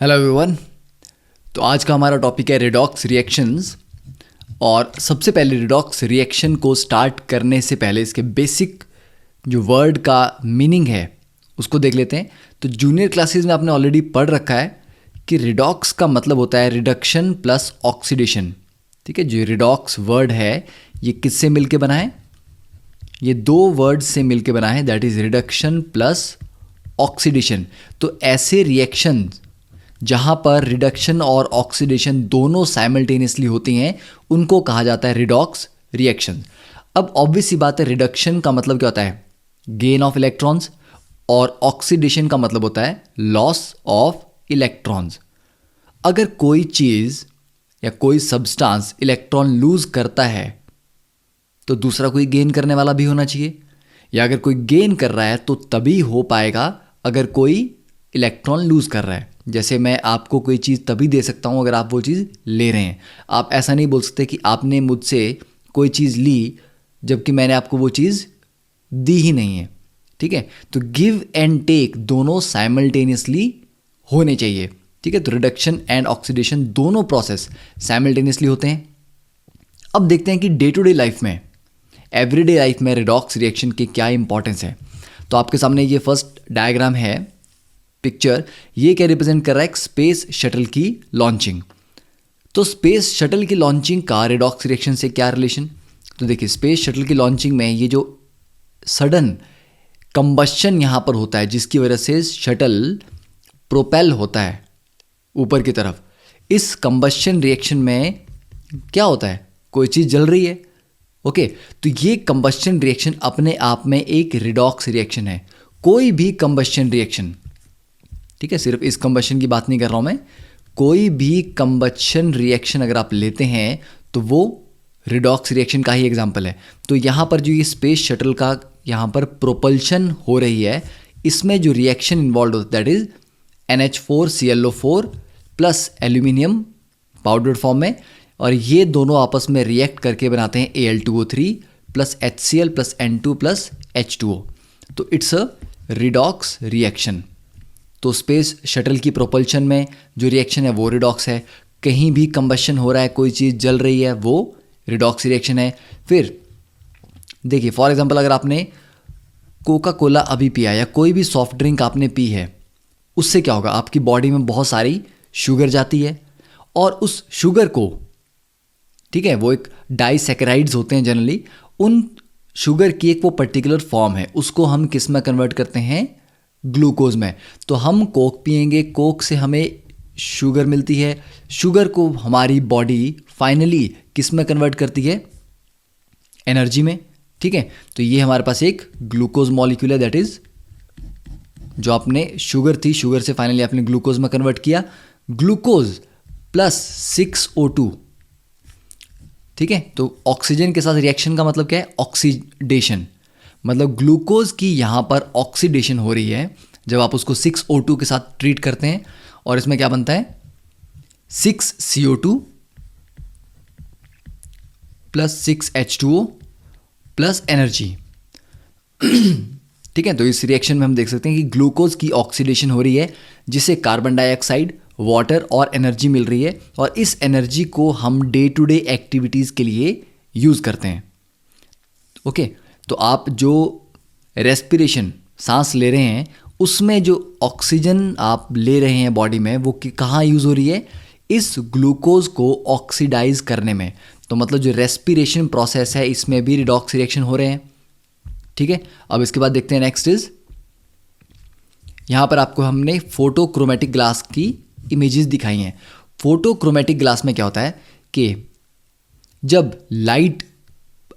Hello everyone. तो आज का हमारा टॉपिक है रिडॉक्स रिएक्शंस। और सबसे पहले रिडॉक्स रिएक्शन को स्टार्ट करने से पहले इसके बेसिक जो वर्ड का मीनिंग है उसको देख लेते हैं। तो जूनियर क्लासेस में आपने ऑलरेडी पढ़ रखा है कि रिडॉक्स का मतलब होता है रिडक्शन प्लस ऑक्सीडेशन। ठीक है, जो रिडॉक्स वर्ड है ये किससे मिलके बना है? ये दो वर्ड से मिलके बना है, that is reduction plus oxidation. तो ऐसे रिएक्शन जहाँ पर रिडक्शन और ऑक्सीडेशन दोनों साइमल्टेनियसली होती हैं उनको कहा जाता है रिडॉक्स रिएक्शन। अब ऑब्वियस सी बात है, रिडक्शन का मतलब क्या होता है? गेन ऑफ इलेक्ट्रॉन्स, और ऑक्सीडेशन का मतलब होता है लॉस ऑफ इलेक्ट्रॉन्स। अगर कोई चीज़ या कोई सब्सटेंस इलेक्ट्रॉन लूज करता है तो दूसरा कोई गेन करने वाला भी होना चाहिए, या अगर कोई गेन कर रहा है तो तभी हो पाएगा अगर कोई इलेक्ट्रॉन लूज कर रहा है। जैसे मैं आपको कोई चीज़ तभी दे सकता हूँ अगर आप वो चीज़ ले रहे हैं। आप ऐसा नहीं बोल सकते कि आपने मुझसे कोई चीज़ ली जबकि मैंने आपको वो चीज़ दी ही नहीं है। ठीक है, तो गिव एंड टेक दोनों साइमल्टेनियसली होने चाहिए। ठीक है, तो रिडक्शन एंड ऑक्सीडेशन दोनों प्रोसेस साइमल्टेनियसली होते हैं। अब देखते हैं कि डे टू डे लाइफ में, एवरीडे लाइफ में रिडॉक्स रिएक्शन की क्या इंपॉर्टेंस है। तो आपके सामने ये फर्स्ट डायग्राम है, पिक्चर। ये क्या रिप्रेजेंट कर रहा है? एक स्पेस शटल की लॉन्चिंग। तो स्पेस शटल की लॉन्चिंग का रिडॉक्स रिएक्शन से क्या रिलेशन? तो देखिए, स्पेस शटल की लॉन्चिंग में ये जो सडन कंबशन यहाँ पर होता है जिसकी वजह से शटल प्रोपेल होता है ऊपर की तरफ। इस कंबशन रिएक्शन में क्या होता है? कोई चीज़ जल रही है। ओके, तो ये कंबशन रिएक्शन अपने आप में एक रिडॉक्स रिएक्शन है। कोई भी कंबशन रिएक्शन, ठीक है, सिर्फ इस कंबशन की बात नहीं कर रहा हूं मैं, कोई भी कंबशन रिएक्शन अगर आप लेते हैं तो वो रिडॉक्स रिएक्शन का ही एग्जांपल है। तो यहाँ पर जो ये स्पेस शटल का यहाँ पर प्रोपल्शन हो रही है, इसमें जो रिएक्शन इन्वॉल्व होता है that is NH4ClO4 plus aluminium powder form में, और ये दोनों आपस में रिएक्ट करके बनाते हैं Al2O3 plus HCl plus N2 plus H2O। तो इट्स अ रिडॉक्स रिएक्शन। तो स्पेस शटल की प्रोपल्शन में जो रिएक्शन है वो रिडॉक्स है। कहीं भी कंबशन हो रहा है, कोई चीज़ जल रही है, वो रिडॉक्स रिएक्शन है। फिर देखिए, फॉर एग्जांपल अगर आपने कोका कोला अभी पिया या कोई भी सॉफ्ट ड्रिंक आपने पी है, उससे क्या होगा? आपकी बॉडी में बहुत सारी शुगर जाती है, और उस शुगर को, ठीक है, वो एक डाइसैकेराइड्स होते हैं जनरली, उन शुगर की एक वो पर्टिकुलर फॉर्म है, उसको हम किस में कन्वर्ट करते हैं? ग्लूकोज में। तो हम कोक पिएंगे, कोक से हमें शुगर मिलती है, शुगर को हमारी बॉडी फाइनली किस में कन्वर्ट करती है? एनर्जी में। ठीक है, तो ये हमारे पास एक ग्लूकोज मॉलिक्यूल है, दैट इज जो आपने शुगर थी, शुगर से फाइनली आपने ग्लूकोज में कन्वर्ट किया। Glucose plus 6O2। ठीक है, तो ऑक्सीजन के साथ रिएक्शन का मतलब क्या है? ऑक्सीडेशन। मतलब ग्लूकोज की यहाँ पर ऑक्सीडेशन हो रही है जब आप उसको 6O2 के साथ ट्रीट करते हैं, और इसमें क्या बनता है? 6CO2 plus 6H2O plus energy. ठीक है, तो इस रिएक्शन में हम देख सकते हैं कि ग्लूकोज की ऑक्सीडेशन हो रही है जिससे कार्बन डाइऑक्साइड, वाटर और एनर्जी मिल रही है, और इस एनर्जी को हम डे टू डे एक्टिविटीज़ के लिए यूज़ करते हैं। ओके, तो आप जो रेस्पिरेशन, सांस ले रहे हैं, उसमें जो ऑक्सीजन आप ले रहे हैं बॉडी में, वो कहाँ यूज़ हो रही है? इस ग्लूकोज को ऑक्सीडाइज करने में। तो मतलब जो रेस्पिरेशन प्रोसेस है इसमें भी रिडॉक्स रिएक्शन हो रहे हैं। ठीक है, अब इसके बाद देखते हैं नेक्स्ट इज, यहाँ पर आपको हमने फोटोक्रोमेटिक ग्लास की इमेजेस दिखाई हैं। फोटोक्रोमेटिक ग्लास में क्या होता है कि जब लाइट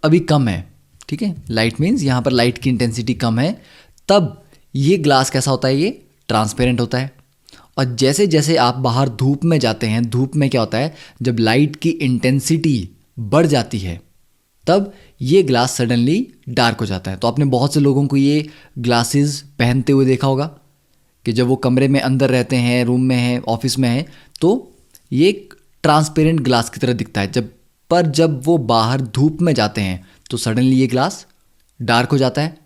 अभी कम है, ठीक है, लाइट मीन्स यहाँ पर लाइट की इंटेंसिटी कम है, तब ये ग्लास कैसा होता है? ये ट्रांसपेरेंट होता है। और जैसे जैसे आप बाहर धूप में जाते हैं, धूप में क्या होता है? जब लाइट की इंटेंसिटी बढ़ जाती है तब ये ग्लास सडनली डार्क हो जाता है। तो आपने बहुत से लोगों को ये ग्लासेस पहनते हुए देखा होगा कि जब वो कमरे में अंदर रहते हैं, रूम में हैं, ऑफिस में हैं, तो ये एक ट्रांसपेरेंट ग्लास की तरह दिखता है। जब वो बाहर धूप में जाते हैं तो सडनली ये ग्लास डार्क हो जाता है,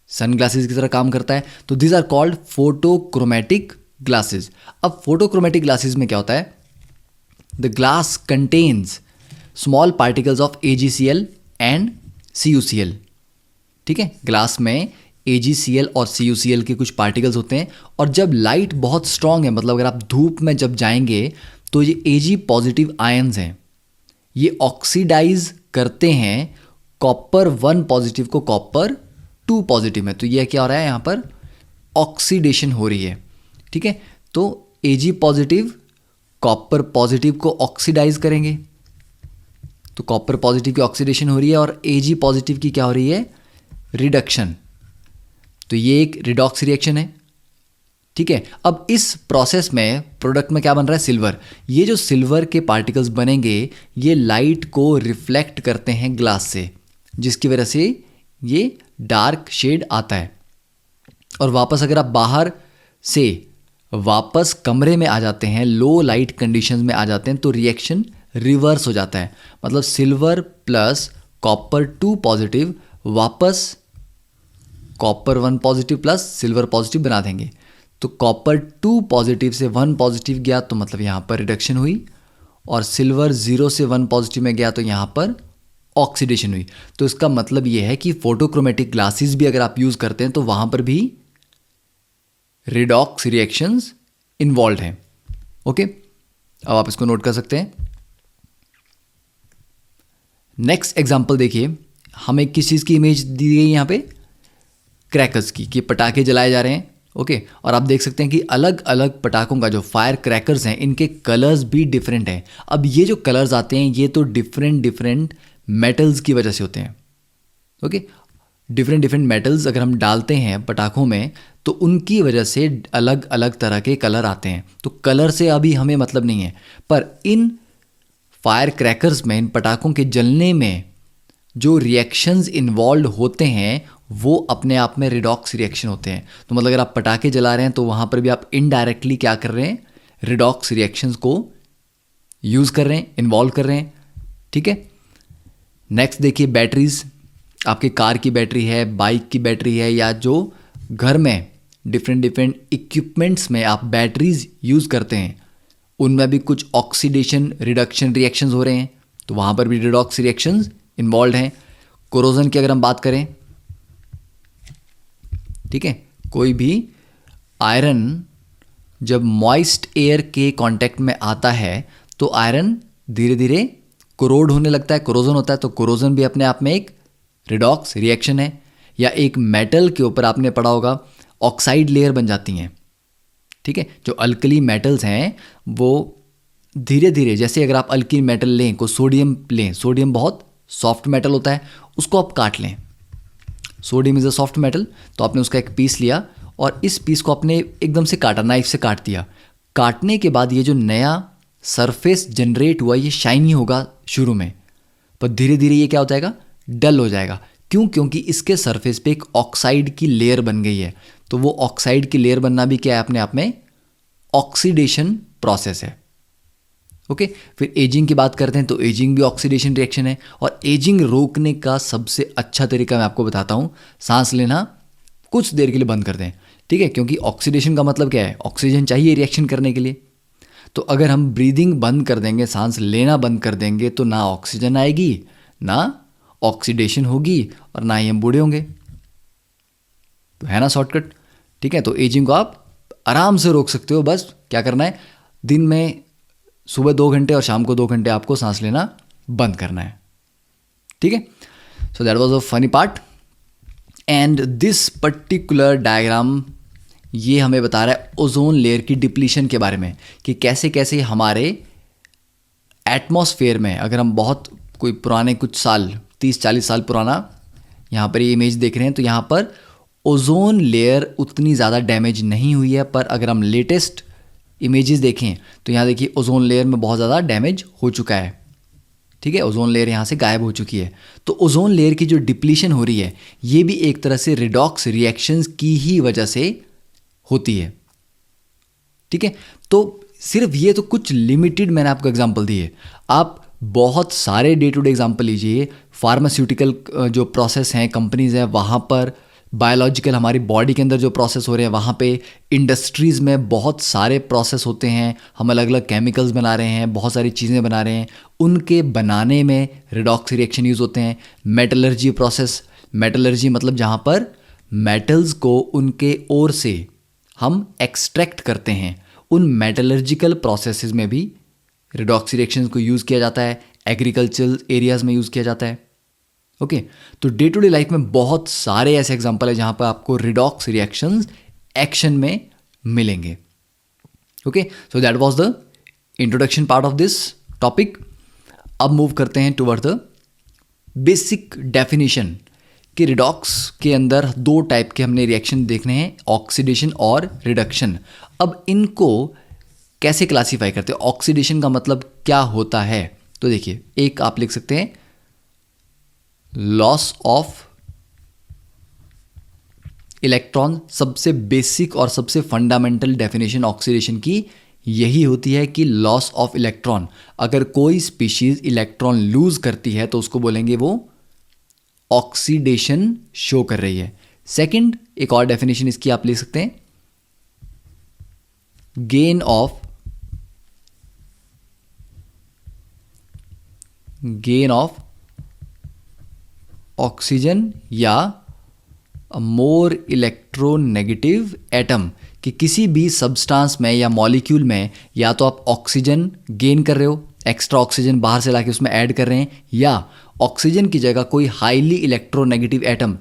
सन ग्लासेस की तरह काम करता है। तो these are called photochromatic glasses. अब फोटोक्रोमेटिक ग्लासेस में क्या होता है, the glass contains small particles of AgCl and CuCl। ठीक है, ग्लास में AgCl और CuCl के कुछ पार्टिकल्स होते हैं, और जब लाइट बहुत स्ट्रांग है, मतलब अगर आप धूप में जब जाएंगे तो ये Ag पॉजिटिव आयंस हैं, ये ऑक्सीडाइज करते हैं कॉपर 1 पॉजिटिव को कॉपर 2 पॉजिटिव में। तो ये क्या हो रहा है, यहाँ पर ऑक्सीडेशन हो रही है। ठीक है, तो Ag पॉजिटिव कॉपर पॉजिटिव को ऑक्सीडाइज करेंगे, तो कॉपर पॉजिटिव की ऑक्सीडेशन हो रही है, और Ag पॉजिटिव की क्या हो रही है, रिडक्शन। तो ये एक रिडॉक्स रिएक्शन है। ठीक है, अब इस प्रोसेस में प्रोडक्ट में क्या बन रहा है, सिल्वर। ये जो सिल्वर के पार्टिकल्स बनेंगे ये लाइट को रिफ्लेक्ट करते हैं ग्लास से, जिसकी वजह से ये डार्क शेड आता है। और वापस अगर आप बाहर से वापस कमरे में आ जाते हैं, लो लाइट कंडीशंस में आ जाते हैं, तो रिएक्शन रिवर्स हो जाता है। मतलब सिल्वर प्लस कॉपर 2 पॉजिटिव वापस copper 1 positive plus silver positive बना देंगे। तो कॉपर 2 पॉजिटिव से 1 पॉजिटिव गया तो मतलब यहाँ पर रिडक्शन हुई, और सिल्वर 0 से 1 पॉजिटिव में गया तो यहाँ पर ऑक्सीडेशन हुई। तो इसका मतलब ये है कि फोटोक्रोमेटिक ग्लासेस भी अगर आप यूज़ करते हैं तो वहाँ पर भी रिडॉक्स रिएक्शंस इन्वॉल्व हैं। ओके, अब आप इसको नोट कर सकते हैं। नेक्स्ट एग्जांपल देखिए, हमें किस चीज़ की इमेज दी गई यहाँ पे, क्रैकर्स की, कि पटाखे जलाए जा रहे हैं। ओके, और आप देख सकते हैं कि अलग अलग पटाखों का जो फायर क्रैकर्स हैं इनके कलर्स भी डिफरेंट हैं। अब ये जो कलर्स आते हैं ये तो डिफरेंट मेटल्स की वजह से होते हैं। ओके, डिफरेंट मेटल्स अगर हम डालते हैं पटाखों में तो उनकी वजह से अलग अलग तरह के कलर आते हैं। तो कलर से अभी हमें मतलब नहीं है, पर इन फायर क्रैकर्स में, इन पटाखों के जलने में जो रिएक्शंस इन्वॉल्व होते हैं वो अपने आप में रिडॉक्स रिएक्शन होते हैं। तो मतलब अगर आप पटाखे जला रहे हैं तो वहाँ पर भी आप इनडायरेक्टली क्या कर रहे हैं, रिडॉक्स रिएक्शंस को यूज़ कर रहे हैं, इन्वॉल्व कर रहे हैं। ठीक है, नेक्स्ट देखिए, बैटरीज। आपके कार की बैटरी है, बाइक की बैटरी है, या जो घर में डिफरेंट इक्विपमेंट्स में आप बैटरीज यूज़ करते हैं उनमें भी कुछ ऑक्सीडेशन रिडक्शन रिएक्शंस हो रहे हैं, तो वहाँ पर भी रिडॉक्स रिएक्शंस इन्वॉल्व हैं। कोरोजन की अगर हम बात करें, ठीक है, कोई भी आयरन जब मॉइस्ट एयर के कांटेक्ट में आता है तो आयरन धीरे धीरे कोरोड होने लगता है, कोरोजन होता है। तो कोरोजन भी अपने आप में एक रिडॉक्स रिएक्शन है। या एक मेटल के ऊपर आपने पढ़ा होगा ऑक्साइड लेयर बन जाती हैं। ठीक है, जो अल्कली मेटल्स हैं वो धीरे धीरे, जैसे अगर आप अल्कली मेटल लें, को सोडियम लें, सोडियम बहुत सॉफ्ट मेटल होता है, उसको आप काट लें, sodium is a soft metal, तो आपने उसका एक पीस लिया और इस पीस को आपने एकदम से काटा, नाइफ से काट दिया। काटने के बाद ये जो नया सरफेस जनरेट हुआ ये शाइनी होगा शुरू में, पर धीरे धीरे ये क्या हो जाएगा, डल हो जाएगा। क्यों? क्योंकि इसके सरफेस पे एक ऑक्साइड की लेयर बन गई है। तो वो ऑक्साइड की लेयर बनना भी क्या है, अपने आप में ऑक्सीडेशन प्रोसेस है। ओके, फिर एजिंग की बात करते हैं तो एजिंग भी ऑक्सीडेशन रिएक्शन है। और एजिंग रोकने का सबसे अच्छा तरीका मैं आपको बताता हूँ, सांस लेना कुछ देर के लिए बंद कर दें। ठीक है, क्योंकि ऑक्सीडेशन का मतलब क्या है, ऑक्सीजन चाहिए रिएक्शन करने के लिए। तो अगर हम ब्रीदिंग बंद कर देंगे, सांस लेना बंद कर देंगे, तो ना ऑक्सीजन आएगी, ना ऑक्सीडेशन होगी, और ना ही हम बूढ़े होंगे। तो है ना शॉर्टकट। ठीक है, तो एजिंग को आप आराम से रोक सकते हो। बस क्या करना है, दिन में सुबह 2 घंटे और शाम को 2 घंटे आपको सांस लेना बंद करना है। ठीक है, so that was a funny part. And this particular diagram ये हमें बता रहा है ओजोन लेयर की डिप्लीशन के बारे में, कि कैसे कैसे हमारे एटमॉस्फेयर में, अगर हम बहुत कोई पुराने कुछ साल 30-40 साल पुराना यहाँ पर ये इमेज देख रहे हैं, तो यहाँ पर ओजोन लेयर उतनी ज़्यादा डैमेज नहीं हुई है। पर अगर हम लेटेस्ट इमेजेस देखें तो यहाँ देखिए ओजोन लेयर में बहुत ज़्यादा डैमेज हो चुका है। ठीक है, ओजोन लेयर यहाँ से गायब हो चुकी है। तो ओजोन लेयर की जो डिप्लीशन हो रही है ये भी एक तरह से रिडॉक्स रिएक्शंस की ही वजह से होती है। ठीक है, तो सिर्फ ये तो कुछ लिमिटेड मैंने आपको एग्जांपल दिए, आप बहुत सारे डे टू डे एग्जांपल लीजिए। फार्मास्यूटिकल जो प्रोसेस हैं, कंपनीज हैं, वहाँ पर बायोलॉजिकल हमारी बॉडी के अंदर जो प्रोसेस हो रहे हैं, वहाँ पे इंडस्ट्रीज़ में बहुत सारे प्रोसेस होते हैं, हम अलग अलग केमिकल्स बना रहे हैं, बहुत सारी चीज़ें बना रहे हैं, उनके बनाने में रिडॉक्स रिएक्शन यूज़ होते हैं। मेटलर्जी प्रोसेस, मेटलर्जी मतलब जहाँ पर मेटल्स को उनके ओर से हम एक्सट्रैक्ट करते हैं, उन मेटलर्जिकल प्रोसेसेस में भी रिडॉक्स रिएक्शंस को यूज़ किया जाता है, एग्रीकल्चरल एरियाज़ में यूज़ किया जाता है। ओके तो डे टू डे लाइफ में बहुत सारे ऐसे एग्जांपल है जहाँ पर आपको रिडॉक्स रिएक्शंस एक्शन में मिलेंगे। Okay so that was the introduction part of this topic. अब मूव करते हैं टुवर्ड द बेसिक डेफिनेशन कि रिडॉक्स के अंदर दो टाइप के हमने रिएक्शन देखने हैं, ऑक्सीडेशन और रिडक्शन। अब इनको कैसे क्लासीफाई करते हैं, ऑक्सीडेशन का मतलब क्या होता है? तो देखिए, एक आप लिख सकते हैं लॉस ऑफ इलेक्ट्रॉन। सबसे बेसिक और सबसे फंडामेंटल डेफिनेशन ऑक्सीडेशन की यही होती है कि लॉस ऑफ इलेक्ट्रॉन। अगर कोई स्पीशीज इलेक्ट्रॉन लूज करती है तो उसको बोलेंगे वो ऑक्सीडेशन शो कर रही है। सेकंड, एक और डेफिनेशन इसकी आप ले सकते हैं, गेन ऑफ ऑक्सीजन या मोर इलेक्ट्रोनेगेटिव एटम, कि किसी भी सब्सटेंस में या मॉलिक्यूल में या तो आप ऑक्सीजन गेन कर रहे हो, एक्स्ट्रा ऑक्सीजन बाहर से लाके उसमें ऐड कर रहे हैं, या ऑक्सीजन की जगह कोई हाईली इलेक्ट्रोनेगेटिव एटम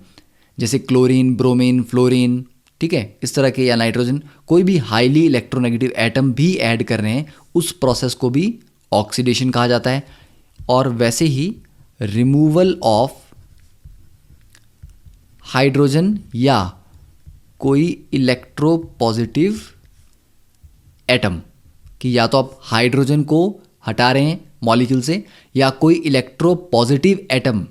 जैसे क्लोरीन, ब्रोमीन, फ्लोरीन, ठीक है, इस तरह के, या नाइट्रोजन, कोई भी हाईली इलेक्ट्रोनेगेटिव एटम भी ऐड कर रहे हैं, उस प्रोसेस को भी ऑक्सीडेशन कहा जाता है। और वैसे ही रिमूवल ऑफ हाइड्रोजन या कोई इलेक्ट्रोपॉजिटिव एटम, कि या तो आप हाइड्रोजन को हटा रहे हैं मॉलिक्यूल से या कोई इलेक्ट्रोपॉजिटिव एटम,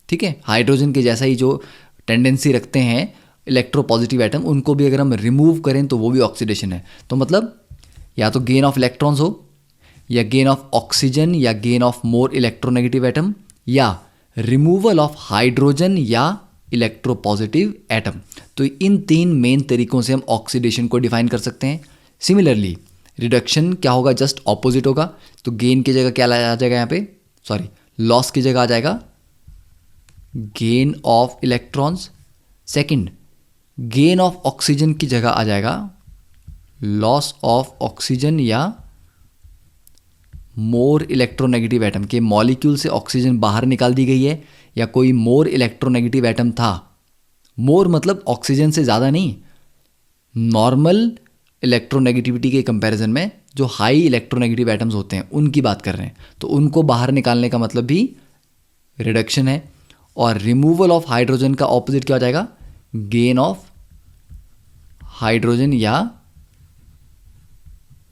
ठीक है, हाइड्रोजन के जैसा ही जो टेंडेंसी रखते हैं इलेक्ट्रोपॉजिटिव एटम, उनको भी अगर हम रिमूव करें तो वो भी ऑक्सीडेशन है। तो मतलब या तो गेन ऑफ इलेक्ट्रॉन्स हो, या गेन ऑफ ऑक्सीजन, या gain of more electronegative atom, या रिमूवल ऑफ हाइड्रोजन या इलेक्ट्रोपॉजिटिव एटम। तो इन तीन मेन तरीकों से हम ऑक्सीडेशन को डिफाइन कर सकते हैं। सिमिलरली रिडक्शन क्या होगा, जस्ट ऑपोजिट होगा। तो गेन की जगह क्या आ जाएगा यहाँ पे, सॉरी, लॉस की जगह आ जाएगा gain of electrons. Second, gain of oxygen की जगह आ जाएगा लॉस ऑफ ऑक्सीजन या मोर इलेक्ट्रोनेगेटिव एटम, के मॉलिक्यूल से ऑक्सीजन बाहर निकाल दी गई है या कोई मोर इलेक्ट्रोनेगेटिव एटम था। मोर मतलब ऑक्सीजन से ज़्यादा नहीं, नॉर्मल इलेक्ट्रोनेगेटिविटी के कंपैरिजन में जो हाई इलेक्ट्रोनेगेटिव एटम्स होते हैं उनकी बात कर रहे हैं, तो उनको बाहर निकालने का मतलब भी रिडक्शन है। और रिमूवल ऑफ हाइड्रोजन का ऑपोजिट क्या हो जाएगा, गेन ऑफ हाइड्रोजन या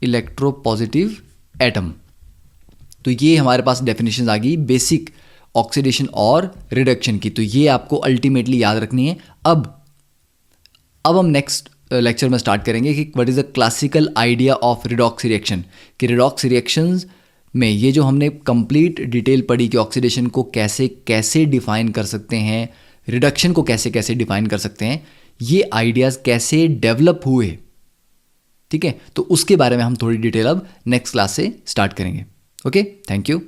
इलेक्ट्रोपॉजिटिव एटम। तो ये हमारे पास डेफिनेशन आ गई बेसिक ऑक्सीडेशन और रिडक्शन की, तो ये आपको अल्टीमेटली याद रखनी है। अब हम नेक्स्ट लेक्चर में स्टार्ट करेंगे कि what is the classical idea of redox reaction, कि रिडॉक्स रिएक्शंस में ये जो हमने कंप्लीट डिटेल पढ़ी कि ऑक्सीडेशन को कैसे कैसे डिफाइन कर सकते हैं, रिडक्शन को कैसे कैसे डिफाइन कर सकते हैं, ये आइडियाज़ कैसे डेवलप हुए, ठीक है, तो उसके बारे में हम थोड़ी डिटेल अब नेक्स्ट क्लास से स्टार्ट करेंगे। Okay, thank you.